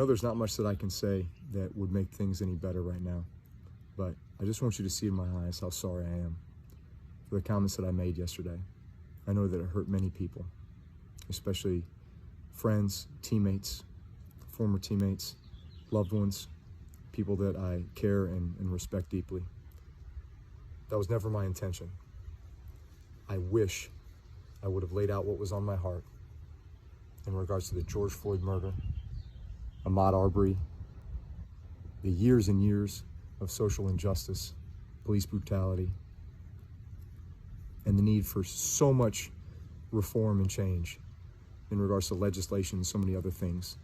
know there's not much that I can say that would make things any better right now, but I just want you to see in my eyes how sorry I am for the comments that I made yesterday. I know that it hurt many people, especially friends, teammates, former teammates, loved ones, people that I care and respect deeply. That was never my intention. I wish I would have laid out what was on my heart in regards to the George Floyd murder, Ahmaud Arbery, the years and years of social injustice, police brutality, and the need for so much reform and change in regards to legislation and so many other things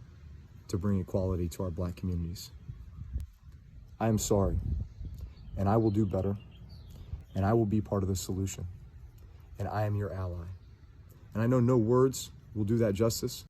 to bring equality to our Black communities. I am sorry, and I will do better, and I will be part of the solution, and I am your ally. And I know no words will do that justice.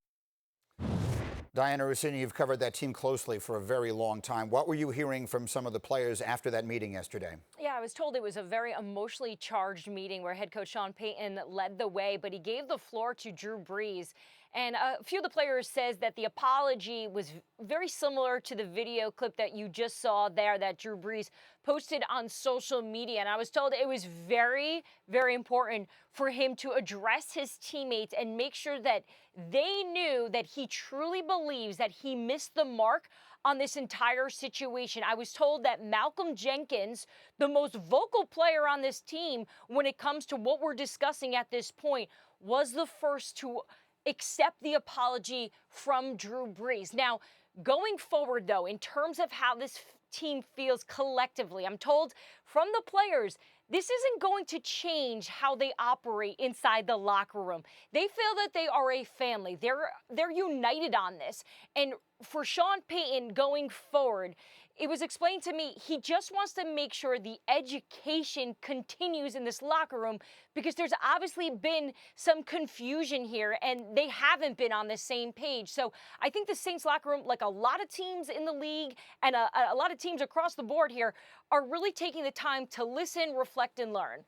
Dianna Russini, you've covered that team closely for a very long time. What were you hearing from some of the players after that meeting yesterday? Yeah, I was told it was a very emotionally charged meeting where head coach Sean Payton led the way, but he gave the floor to Drew Brees. And a few of the players says that the apology was very similar to the video clip that you just saw there that Drew Brees posted on social media. And I was told it was very, very important for him to address his teammates and make sure that they knew that he truly believes that he missed the mark on this entire situation. I was told that Malcolm Jenkins, the most vocal player on this team when it comes to what we're discussing at this point, was the first to accept the apology from Drew Brees. Now, going forward, though, in terms of how this team feels collectively, I'm told from the players, this isn't going to change how they operate inside the locker room. They feel that they are a family. They're united on this. And for Sean Payton going forward, it was explained to me he just wants to make sure the education continues in this locker room because there's obviously been some confusion here and they haven't been on the same page. So I think the Saints locker room, like a lot of teams in the league and a lot of teams across the board here, are really taking the time to listen, reflect, and learn.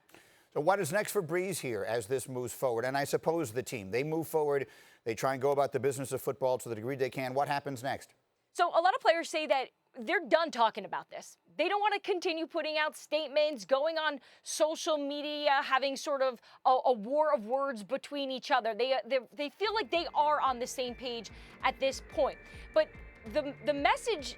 So what is next for Brees here as this moves forward? And I suppose the team, they move forward, they try and go about the business of football to the degree they can. What happens next? So a lot of players say that they're done talking about this. They don't want to continue putting out statements, going on social media, having sort of a war of words between each other. They feel like they are on the same page at this point. But the message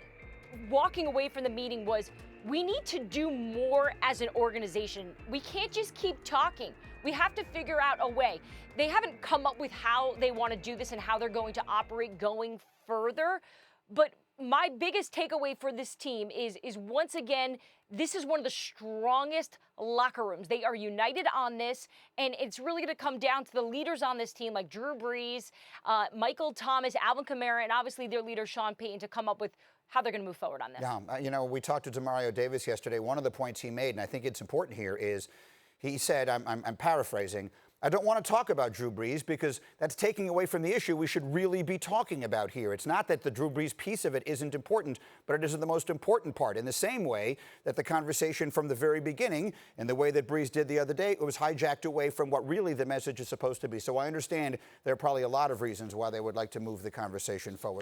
walking away from the meeting was, we need to do more as an organization. We can't just keep talking. We have to figure out a way. They haven't come up with how they want to do this and how they're going to operate going further. But my biggest takeaway for this team is once again, this is one of the strongest locker rooms. They are united on this, and it's really going to come down to the leaders on this team like Drew Brees, Michael Thomas, Alvin Kamara, and obviously their leader Sean Payton to come up with how they're going to move forward on this. Yeah, you know, we talked to Demario Davis yesterday. One of the points he made, and I think it's important here, is he said, I'm paraphrasing, I don't want to talk about Drew Brees because that's taking away from the issue we should really be talking about here. It's not that the Drew Brees piece of it isn't important, but it isn't the most important part. In the same way that the conversation from the very beginning and the way that Brees did the other day, it was hijacked away from what really the message is supposed to be. So I understand there are probably a lot of reasons why they would like to move the conversation forward.